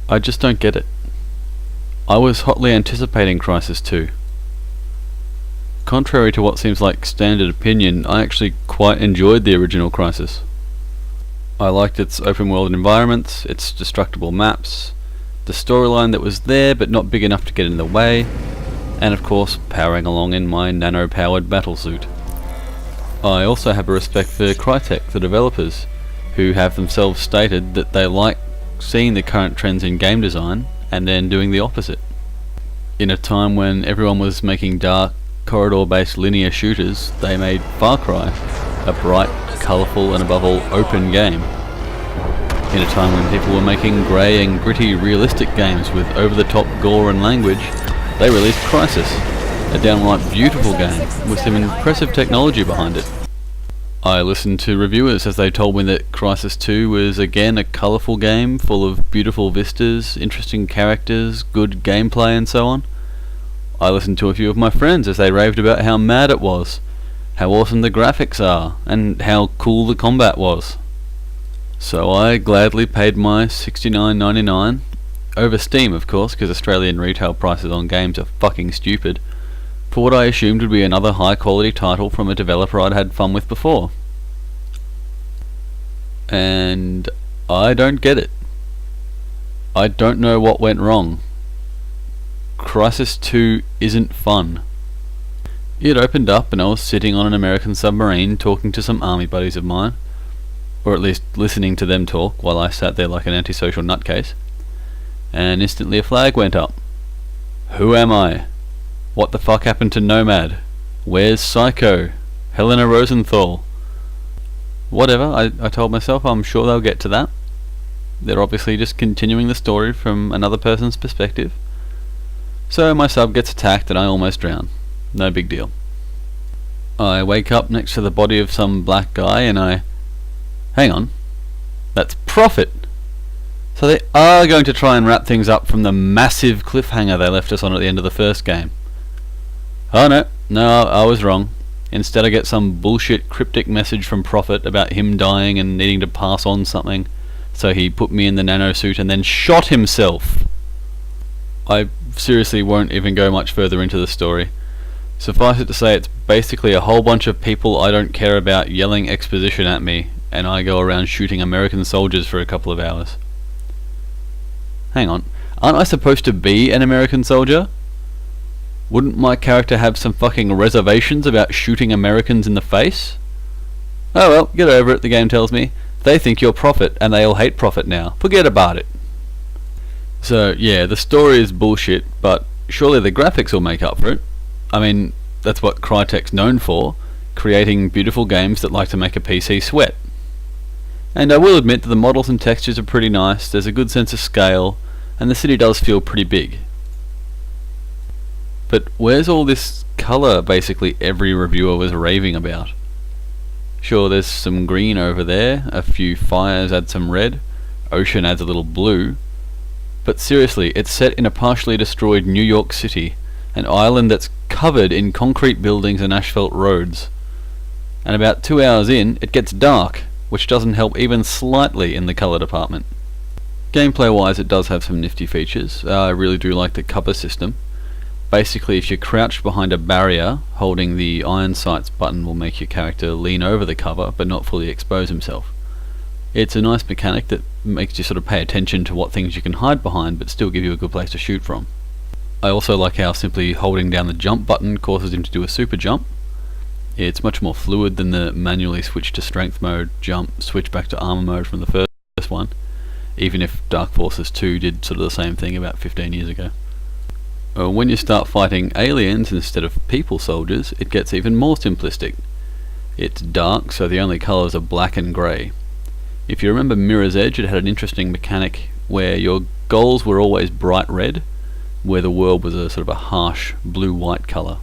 I just don't get it. I was hotly anticipating Crysis 2. Contrary to what seems like standard opinion, I actually quite enjoyed the original Crysis. I liked its open world environments, its destructible maps, the storyline that was there but not big enough to get in the way, and of course powering along in my nano-powered battlesuit. I also have a respect for Crytek, the developers, who have themselves stated that they like seeing the current trends in game design and then doing the opposite. In a time when everyone was making dark, corridor-based linear shooters, they made Far Cry a bright, colourful and above all open game. In a time when people were making grey and gritty realistic games with over-the-top gore and language, they released Crysis, a downright beautiful game with some impressive technology behind it. I listened to reviewers as they told me that Crysis 2 was again a colourful game full of beautiful vistas, interesting characters, good gameplay and so on. I listened to a few of my friends as they raved about how mad it was, how awesome the graphics are, and how cool the combat was. So I gladly paid my $69.99, over Steam of course, because Australian retail prices on games are fucking stupid, for what I assumed would be another high quality title from a developer I'd had fun with before. And I don't get it. I don't know what went wrong. Crysis 2 isn't fun. It opened up and I was sitting on an American submarine talking to some army buddies of mine, or at least listening to them talk while I sat there like an antisocial nutcase, and instantly a flag went up. Who am I? What the fuck happened to Nomad? Where's Psycho? Helena Rosenthal? Whatever, I told myself I'm sure they'll get to that. They're obviously just continuing the story from another person's perspective. So my sub gets attacked and I almost drown. No big deal. I wake up next to the body of some black guy and hang on. That's Prophet! So they are going to try and wrap things up from the massive cliffhanger they left us on at the end of the first game. Oh no, I was wrong. Instead I get some bullshit cryptic message from Prophet about him dying and needing to pass on something, so he put me in the nanosuit and then shot himself. I seriously won't even go much further into the story. Suffice it to say it's basically a whole bunch of people I don't care about yelling exposition at me, and I go around shooting American soldiers for a couple of hours. Hang on, aren't I supposed to be an American soldier? Wouldn't my character have some fucking reservations about shooting Americans in the face? Oh well, get over it, the game tells me. They think you're Prophet, and they all hate Prophet now. Forget about it. So yeah, the story is bullshit, but surely the graphics will make up for it. I mean, that's what Crytek's known for, creating beautiful games that like to make a PC sweat. And I will admit that the models and textures are pretty nice, there's a good sense of scale, and the city does feel pretty big. But where's all this colour basically every reviewer was raving about? Sure, there's some green over there, a few fires add some red, ocean adds a little blue, but seriously, it's set in a partially destroyed New York City, an island that's covered in concrete buildings and asphalt roads. And about 2 hours in, it gets dark, which doesn't help even slightly in the colour department. Gameplay wise it does have some nifty features. I really do like the cover system. Basically if you're crouched behind a barrier, holding the iron sights button will make your character lean over the cover but not fully expose himself. It's a nice mechanic that makes you sort of pay attention to what things you can hide behind but still give you a good place to shoot from. I also like how simply holding down the jump button causes him to do a super jump. It's much more fluid than the manually switch to strength mode, jump, switch back to armor mode from the first one, even if Dark Forces 2 did sort of the same thing about 15 years ago. When you start fighting aliens instead of people soldiers, it gets even more simplistic. It's dark, so the only colours are black and grey. If you remember Mirror's Edge, it had an interesting mechanic where your goals were always bright red, where the world was a sort of a harsh blue-white colour.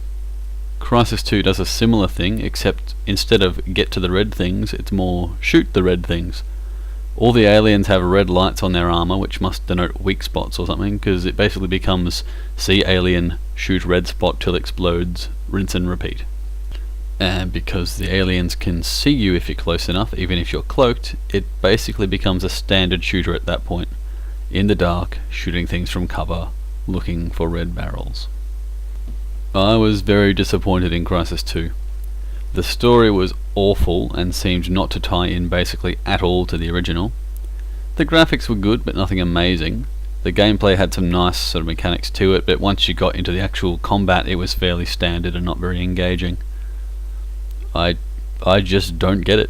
Crysis 2 does a similar thing, except instead of get to the red things, it's more shoot the red things. All the aliens have red lights on their armour, which must denote weak spots or something, because it basically becomes see alien, shoot red spot till explodes, rinse and repeat. And because the aliens can see you if you're close enough, even if you're cloaked, it basically becomes a standard shooter at that point. in the dark, shooting things from cover, looking for red barrels. I was very disappointed in Crysis 2. The story was awful and seemed not to tie in basically at all to the original. The graphics were good, but nothing amazing. The gameplay had some nice sort of mechanics to it, but once you got into the actual combat, it was fairly standard and not very engaging. I just don't get it.